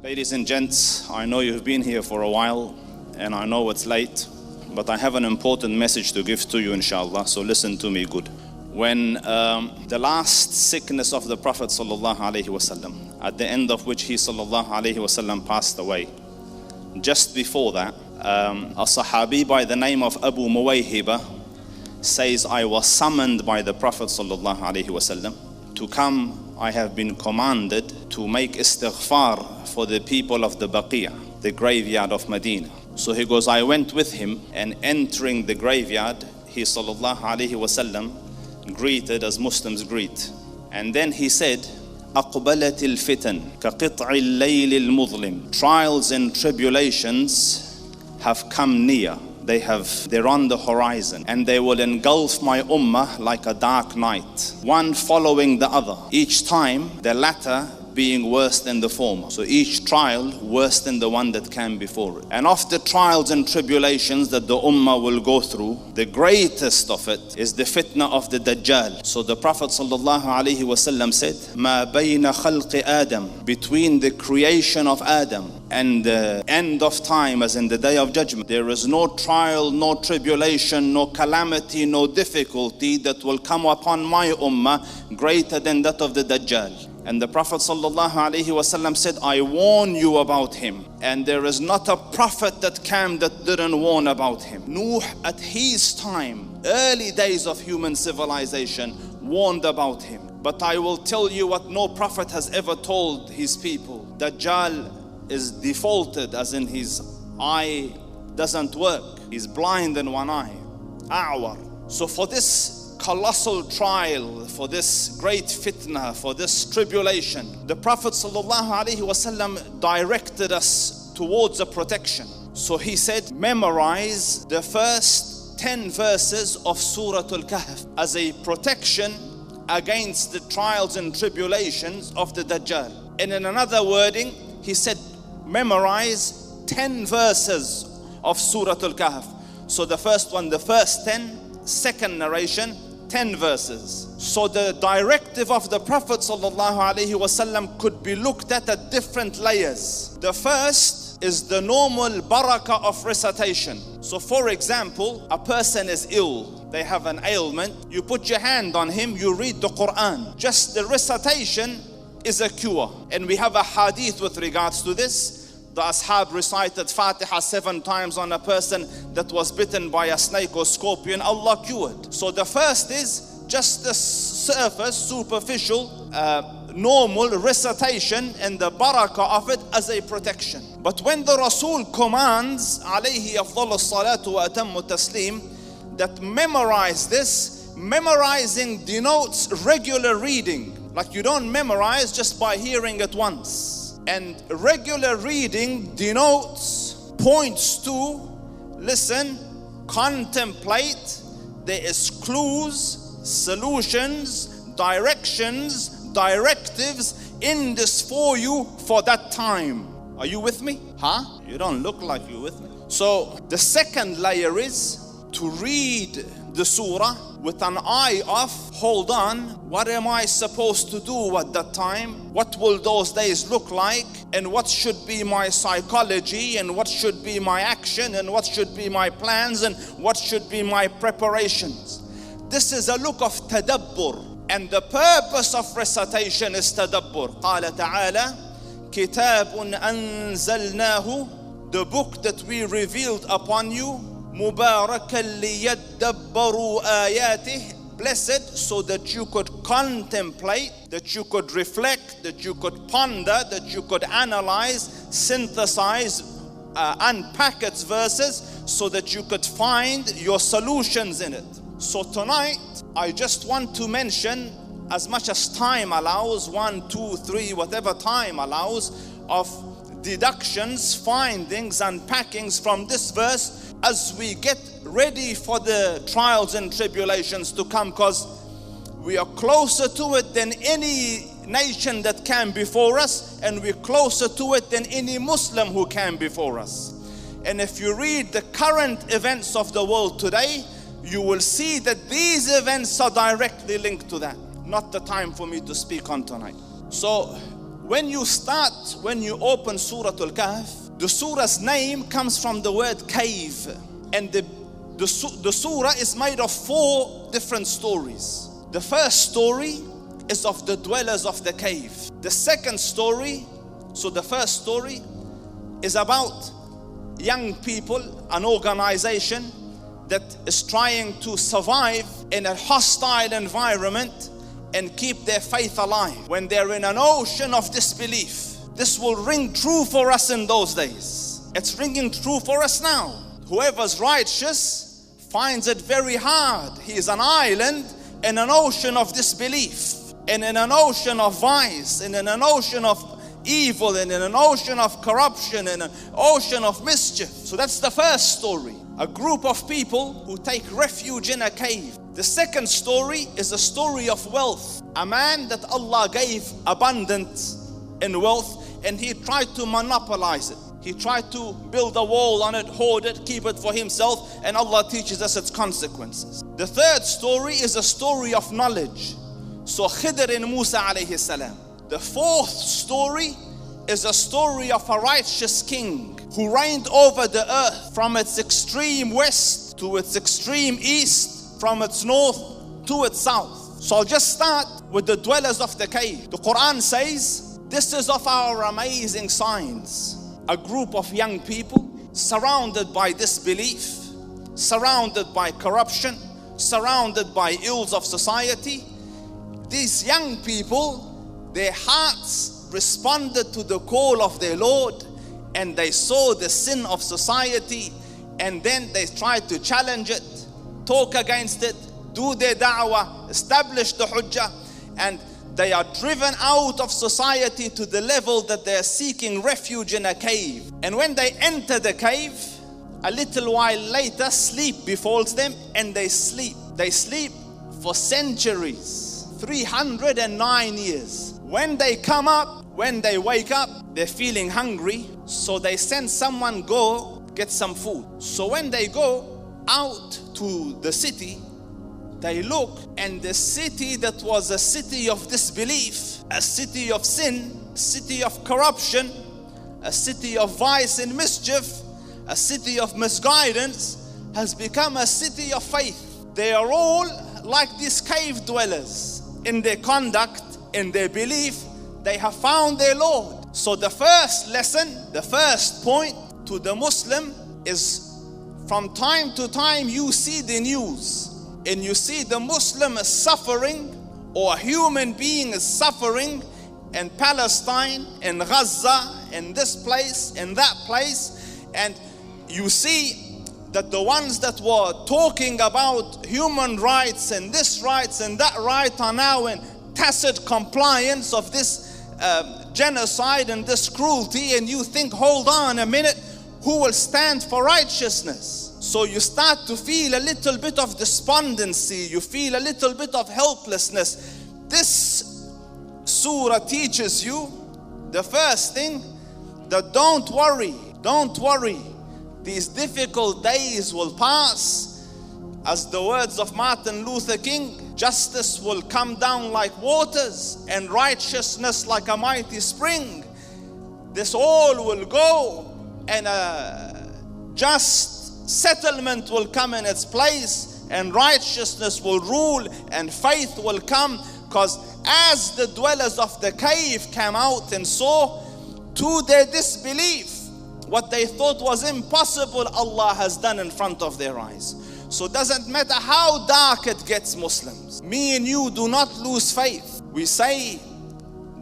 Ladies and gents, I know you've been here for a while and I know it's late, but I have an important message to give to you, inshallah, so listen to me good. When the last sickness of the Prophet sallallahu alaihi wasallam, at the end of which he sallallahu alaihi wasallam passed away, just before that, a Sahabi by the name of Abu Muwayhiba says, I was summoned by the Prophet sallallahu alaihi wasallam to come. I have been commanded to make istighfar for the people of the Baqiyah, the graveyard of Medina. So he goes, I went with him, and entering the graveyard, he sallallahu alaihi wasallam greeted as Muslims greet. And then he said, أقبلت الفتن كقطع الليل المظلم. Trials and tribulations have come near. They're on the horizon, and they will engulf my ummah like a dark night, one following the other, each time the latter being worse than the former. So each trial worse than the one that came before it. And of the trials and tribulations that the ummah will go through, the greatest of it is the fitna of the Dajjal. So the Prophet sallallahu alaihi wasallam said, "Ma bayna khalqi Adam," between the creation of Adam and the end of time, as in the day of judgment, there is no trial, no tribulation, no calamity, no difficulty that will come upon my ummah greater than that of the Dajjal. And the Prophet ﷺ said, I warn you about him. And there is not a prophet that came that didn't warn about him. Nuh at his time, early days of human civilization, warned about him. But I will tell you what no prophet has ever told his people. Dajjal is defaulted, as in his eye doesn't work. He's blind in one eye. A'war. So for this colossal trial, for this great fitna, for this tribulation, the Prophet ﷺ directed us towards a protection. So he said, memorize the first 10 verses of Surah Al-Kahf as a protection against the trials and tribulations of the Dajjal. And in another wording, he said, memorize 10 verses of Surah Al-Kahf. So the first one, the first 10, second narration, 10 verses. So the directive of the Prophet ﷺ could be looked at different layers. The first is the normal barakah of recitation. So for example, a person is ill, they have an ailment, you put your hand on him, you read the Quran. Just the recitation is a cure. And we have a hadith with regards to this. The Ashab recited Fatiha 7 times on a person that was bitten by a snake or scorpion. Allah cured. So the first is just the surface, superficial, normal recitation and the barakah of it as a protection. But when the Rasul commands, alayhi afdalus salatu wa atammu taslim, that memorize this, memorizing denotes regular reading. Like you don't memorize just by hearing it once. And regular reading denotes, points to, listen, contemplate, there is clues, solutions, directions, directives in this for you for that time. Are you with me? Huh? You don't look like you're with me. So the second layer is to read the surah with an eye of, hold on, what am I supposed to do at that time? What will those days look like? And what should be my psychology? And what should be my action? And what should be my plans? And what should be my preparations? This is a look of tadabbur. And the purpose of recitation is tadabbur. قال تعالى كتاب أنزلناه, the book that we revealed upon you, مباركا ليدبروا آياته, blessed so that you could contemplate, that you could reflect, that you could ponder, that you could analyze, synthesize, unpack its verses so that you could find your solutions in it. So tonight, I just want to mention, as much as time allows, 1, 2, 3, whatever time allows, of deductions, findings, unpackings from this verse as we get ready for the trials and tribulations to come, because we are closer to it than any nation that came before us, and we're closer to it than any Muslim who came before us. And if you read the current events of the world today, you will see that these events are directly linked to that. Not the time for me to speak on tonight. So when you open Surah Al-Kahf, the surah's name comes from the word cave. And the surah is made of 4 different stories. The first story is of the dwellers of the cave. The second story, so the first story is about young people, an organization that is trying to survive in a hostile environment and keep their faith alive when they're in an ocean of disbelief. This will ring true for us in those days. It's ringing true for us now. Whoever's righteous finds it very hard. He is an island in an ocean of disbelief, and in an ocean of vice, and in an ocean of evil, and in an ocean of corruption, and an ocean of mischief. So that's the first story. A group of people who take refuge in a cave. The second story is a story of wealth. A man that Allah gave abundance in wealth, and he tried to monopolize it. He tried to build a wall on it, hoard it, keep it for himself, and Allah teaches us its consequences. The third story is a story of knowledge. So Khidr and Musa alayhi salam. The fourth story is a story of a righteous king who reigned over the earth from its extreme west to its extreme east, from its north to its south. So I'll just start with the dwellers of the cave. The Quran says, this is of our amazing signs. A group of young people surrounded by disbelief, surrounded by corruption, surrounded by ills of society. These young people, their hearts responded to the call of their Lord, and they saw the sin of society, and then they tried to challenge it, talk against it, do their da'wah, establish the hujjah, and they are driven out of society to the level that they are seeking refuge in a cave. And when they enter the cave, a little while later, sleep befalls them, and they sleep. They sleep for centuries, 309 years. When they come up, when they wake up, they're feeling hungry, so they send someone go get some food. So when they go out to the city, they look, and the city that was a city of disbelief, a city of sin, a city of corruption, a city of vice and mischief, a city of misguidance, has become a city of faith. They are all like these cave dwellers. In their conduct, in their belief, they have found their Lord. So the first lesson, the first point to the Muslim is, from time to time you see the news, and you see the Muslim is suffering, or a human being is suffering in Palestine, in Gaza, in this place, in that place, and you see that the ones that were talking about human rights and this rights and that right are now in tacit compliance of this genocide and this cruelty, and you think, hold on a minute, who will stand for righteousness? So you start to feel a little bit of despondency, you feel a little bit of helplessness. This surah teaches you the first thing, that don't worry. These difficult days will pass. As the words of Martin Luther King, justice will come down like waters, and righteousness like a mighty spring. This all will go, and a just settlement will come in its place, and righteousness will rule, and faith will come. Because as the dwellers of the cave came out and saw, to their disbelief, what they thought was impossible, Allah has done in front of their eyes. So it doesn't matter how dark it gets, Muslims, me and you do not lose faith. We say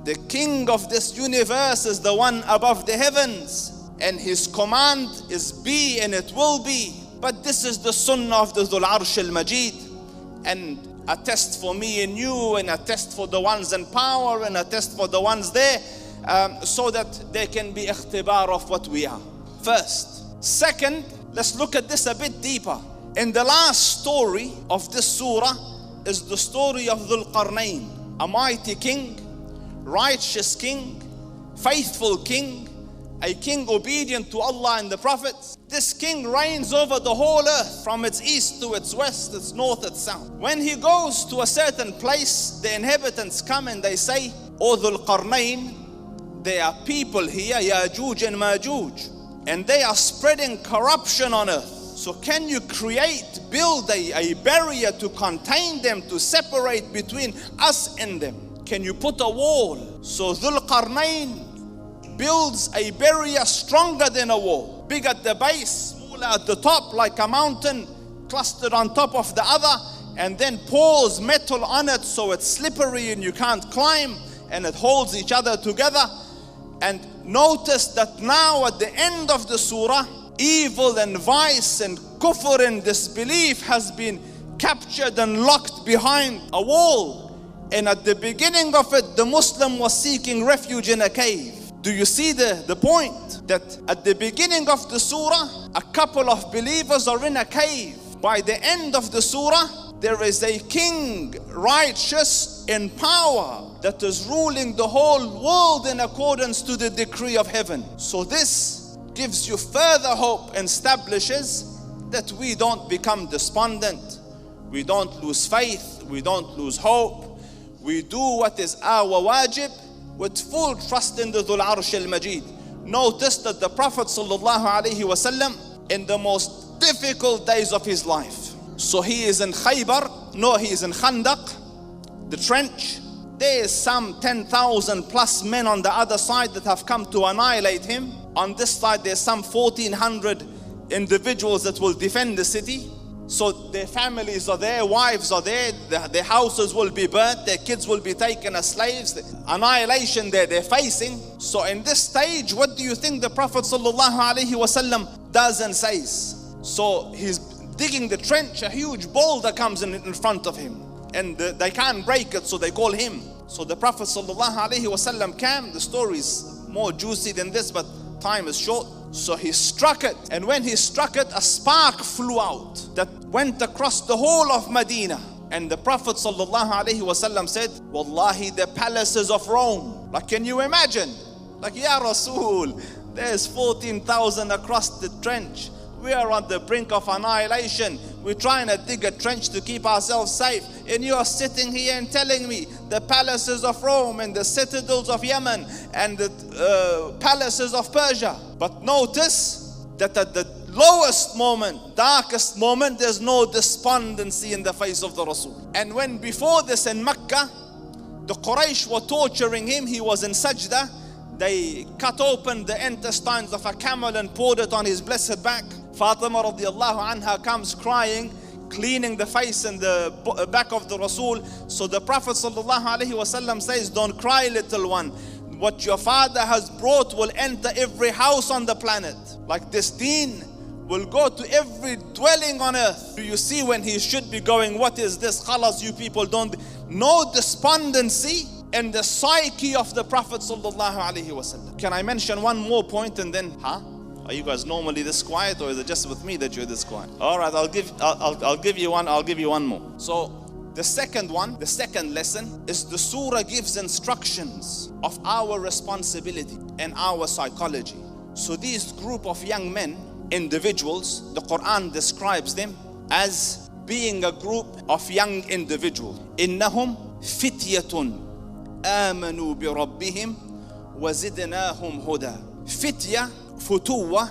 the king of this universe is the one above the heavens, and his command is be, and it will be. But this is the sunnah of the Dhul Arsh al-Majid, and a test for me and you, and a test for the ones in power, and a test for the ones there, so that there can be ikhtibar of what we are. First. Second, let's look at this a bit deeper. In the last story of this surah is the story of Dhul Qarnayn, a mighty king, righteous king, faithful king, a king obedient to Allah and the prophets. This king reigns over the whole earth, from its east to its west, its north, its south. When he goes to a certain place, the inhabitants come and they say, O Dhul Qarnayn, There are people here, Ya'juj and Ma'juj, and they are spreading corruption on earth. So can you build a barrier to contain them, to separate between us and them? Can you put a wall? So Dhul Qarnayn builds a barrier stronger than a wall. Big at the base, smaller at the top, like a mountain clustered on top of the other, and then pours metal on it so it's slippery and you can't climb, and it holds each other together. And notice that now at the end of the surah, evil and vice and kufr and disbelief has been captured and locked behind a wall. And at the beginning of it, the Muslim was seeking refuge in a cave. Do you see the point? That at the beginning of the surah, a couple of believers are in a cave. By the end of the surah, there is a king, righteous in power, that is ruling the whole world in accordance to the decree of heaven. So this gives you further hope and establishes that we don't become despondent, we don't lose faith, we don't lose hope. We do what is our wajib with full trust in the Dhul Arsh al-Majid. Notice that the Prophet ﷺ, in the most difficult days of his life, so he is in Khaybar, he is in Khandaq, the trench. There is some 10,000 plus men on the other side that have come to annihilate him. On this side there's some 1,400 individuals that will defend the city. So their families are there, wives are there, their houses will be burnt, their kids will be taken as slaves. The annihilation they're facing. So in this stage, what do you think the Prophet ﷺ does and says? So he's digging the trench, a huge boulder comes in front of him, and they can't break it, so they call him. So the Prophet ﷺ came. The story is more juicy than this, but time is short. So he struck it, and when he struck it, a spark flew out that went across the whole of Medina. And the Prophet ﷺ said, Wallahi, the palaces of Rome. Like, can you imagine? Like, Ya Rasul, there's 14,000 across the trench. We are on the brink of annihilation. We're trying to dig a trench to keep ourselves safe. And you are sitting here and telling me the palaces of Rome and the citadels of Yemen and the palaces of Persia. But notice that at the lowest moment, darkest moment, there's no despondency in the face of the Rasul. And when before this in Mecca, the Quraysh were torturing him, he was in sajda. They cut open the intestines of a camel and poured it on his blessed back. Fatima radiallahu anha comes crying, cleaning the face and the back of the Rasul. So the Prophet sallallahu alaihi wasallam says, don't cry, little one. What your father has brought will enter every house on the planet. Like this deen will go to every dwelling on earth. Do you see when he should be going, what is this? Khalas, you people don't. No despondency in the psyche of the Prophet sallallahu alaihi wasallam. Can I mention one more point and then, Are you guys normally this quiet, or is it just with me that you're this quiet? All right, I'll give you one more. So the second lesson is the surah gives instructions of our responsibility and our psychology. So these group of young men, individuals, the Quran describes them as being a group of young individuals. Innahum fityatun amanu bi rabbihim wa zidnahum huda. Fitya, futuwa,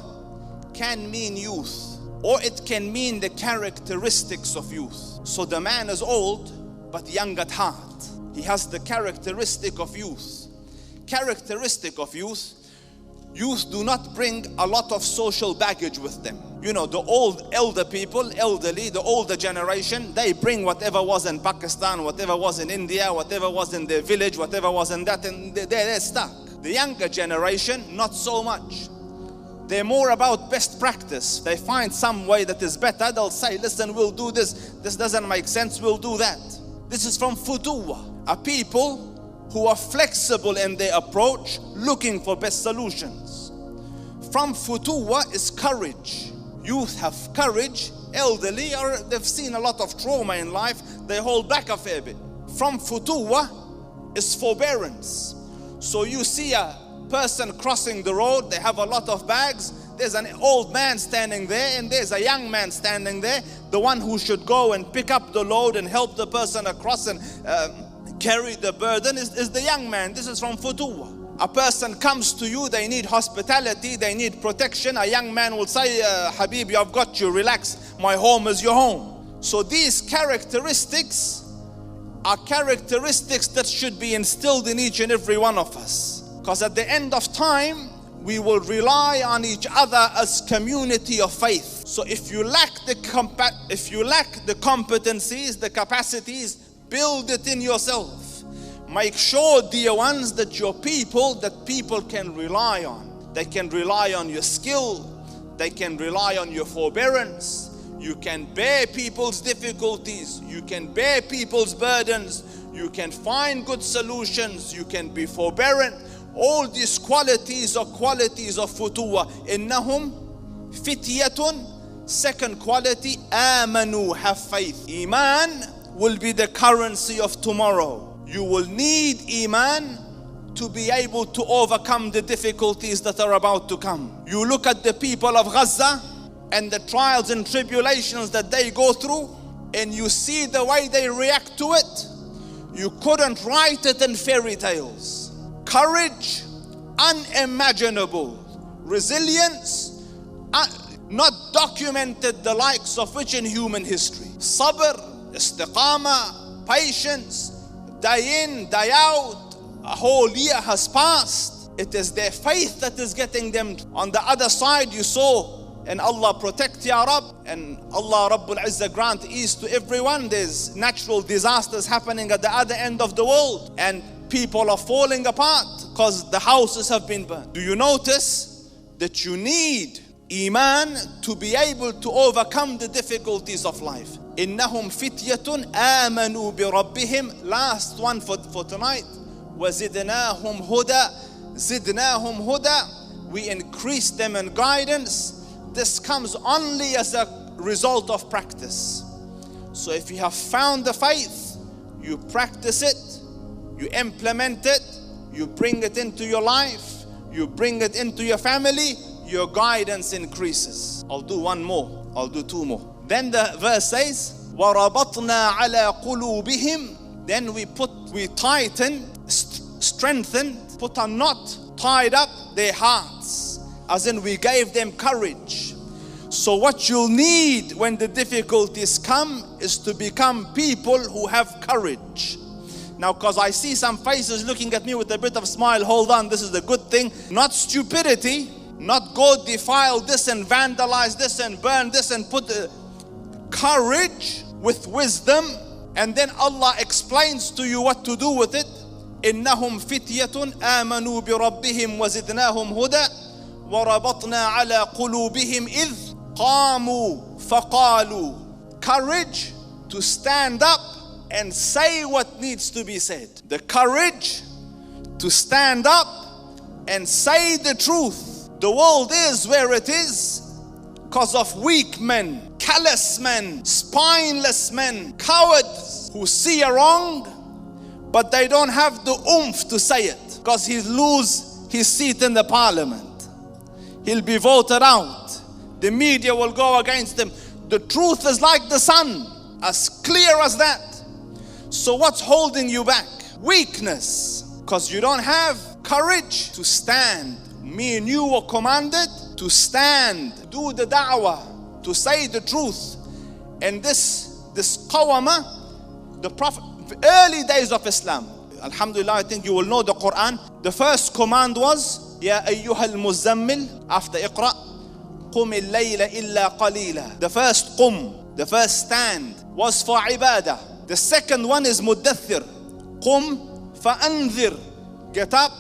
can mean youth, or it can mean the characteristics of youth. So the man is old but young at heart. He has the characteristic of youth. Characteristic of youth. Youth do not bring a lot of social baggage with them. You know, the elderly, the older generation, they bring whatever was in Pakistan, whatever was in India, whatever was in their village, whatever was in that, and they're stuck. The younger generation, not so much. They're more about best practice. They find some way that is better. They'll say, listen, we'll do this. This doesn't make sense. We'll do that. This is from futuwa. A people who are flexible in their approach, looking for best solutions. From futuwa is courage. Youth have courage. Elderly, they've seen a lot of trauma in life. They hold back a fair bit. From futuwa is forbearance. So you see a person crossing the road, they have a lot of bags. There's an old man standing there and there's a young man standing there. The one who should go and pick up the load and help the person across and carry the burden is the young man. This is from futuwa. A person comes to you, they need hospitality, they need protection. A young man will say, Habib, I've got you, relax, my home is your home. So these characteristics are characteristics that should be instilled in each and every one of us. Because at the end of time, we will rely on each other as community of faith. So if you lack the competencies, the capacities, build it in yourself. Make sure, dear ones, that people can rely on. They can rely on your skill. They can rely on your forbearance. You can bear people's difficulties. You can bear people's burdens. You can find good solutions. You can be forbearant. All these qualities are qualities of futuwa. Innahum fityatun. Second quality, amanu, have faith. Iman will be the currency of tomorrow. You will need Iman to be able to overcome the difficulties that are about to come. You look at the people of Gaza and the trials and tribulations that they go through, and you see the way they react to it. You couldn't write it in fairy tales. Courage, unimaginable. Resilience, not documented the likes of which in human history. Sabr, istiqama, patience, day in, day out, a whole year has passed. It is their faith that is getting them. On the other side, you saw, and Allah protect Ya Rab, and Allah Rabbul Izzah grant ease to everyone. There's natural disasters happening at the other end of the world, and people are falling apart because the houses have been burned. Do you notice that you need Iman to be able to overcome the difficulties of life? Innahum fityatun amanu bi rabbihim. Last one for tonight. وَزِدْنَاهُمْ هُدًى. Zidnahum huda. We increase them in guidance. This comes only as a result of practice. So if you have found the faith, you practice it, you implement it, you bring it into your life, you bring it into your family, your guidance increases. I'll do one more. I'll do two more. Then the verse says, وَرَبَطْنَا عَلَىٰ قُلُوبِهِمْ. Then we tighten, strengthen, put a knot, tied up their hearts. As in, we gave them courage. So what you'll need when the difficulties come is to become people who have courage. Now, because I see some faces looking at me with a bit of smile, hold on, this is the good thing. Not stupidity, not go defile this and vandalize this and burn this and put courage with wisdom. And then Allah explains to you what to do with it. إنهم فتية آمنوا بربهم وزدناهم هدى وربطنا على قلوبهم إذ قاموا فقالوا. Courage to stand up and say what needs to be said. The courage to stand up and say the truth. The world is where it is because of weak men, callous men, spineless men, cowards who see a wrong but they don't have the oomph to say it because he'll lose his seat in the parliament. He'll be voted out. The media will go against him. The truth is like the sun, as clear as that. So what's holding you back? Weakness, because you don't have courage to stand. Me and you were commanded to stand, do the da'wah, to say the truth. And this qawama, the Prophet, early days of Islam, alhamdulillah, I think you will know the Quran. The first command was Ya ayyuhal muzammil, after Iqra, qum al-layla illa qalila. The first qum, the first stand was for ibadah. The second one is muddathir, qum fa'anzir, get up,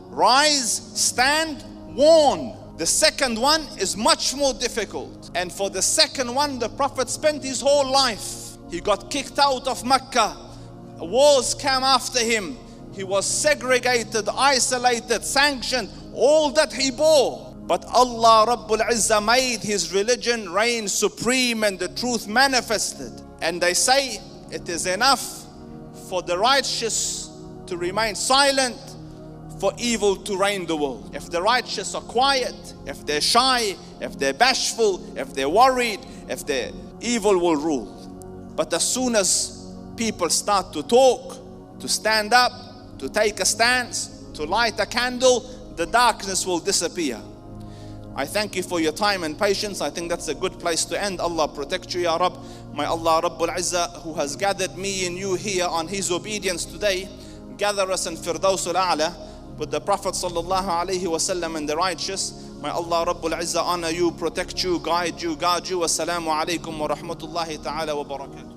rise, stand, warn. The second one is much more difficult. And for the second one, the Prophet spent his whole life. He got kicked out of Mecca. Wars came after him. He was segregated, isolated, sanctioned, all that he bore. But Allah Rabbul Izzah made his religion reign supreme and the truth manifested. And they say it is enough for the righteous to remain silent, for evil to reign the world. If the righteous are quiet, if they're shy, if they're bashful, if they're worried, if they're evil will rule. But as soon as people start to talk, to stand up, to take a stance, to light a candle, the darkness will disappear. I thank you for your time and patience. I think that's a good place to end. Allah protect you, Ya Rab. May Allah Rabbul Izzah, who has gathered me and you here on His obedience today, gather us in Firdausul A'la with the Prophet Sallallahu Alaihi Wasallam and the righteous. May Allah Rabbul Izzah honor you, protect you, guide you, guard you. Assalamu alaikum wa rahmatullahi ta'ala wa barakatuh.